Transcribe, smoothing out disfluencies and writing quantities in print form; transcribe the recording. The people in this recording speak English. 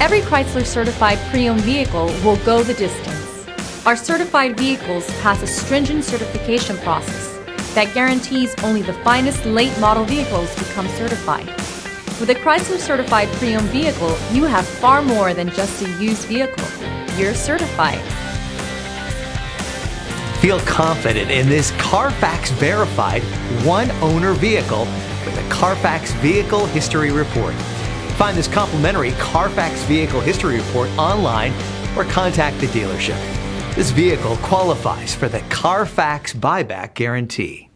Every Chrysler certified pre-owned vehicle will go the distance. Our certified vehicles pass a stringent certification process that guarantees only the finest late model vehicles become certified. With a Chrysler certified pre-owned vehicle, you have far more than just a used vehicle. You're certified. Feel confident in this Carfax verified one-owner vehicle with a Carfax Vehicle History Report. Find this complimentary Carfax Vehicle History Report online or contact the dealership. This vehicle qualifies for the Carfax Buyback Guarantee.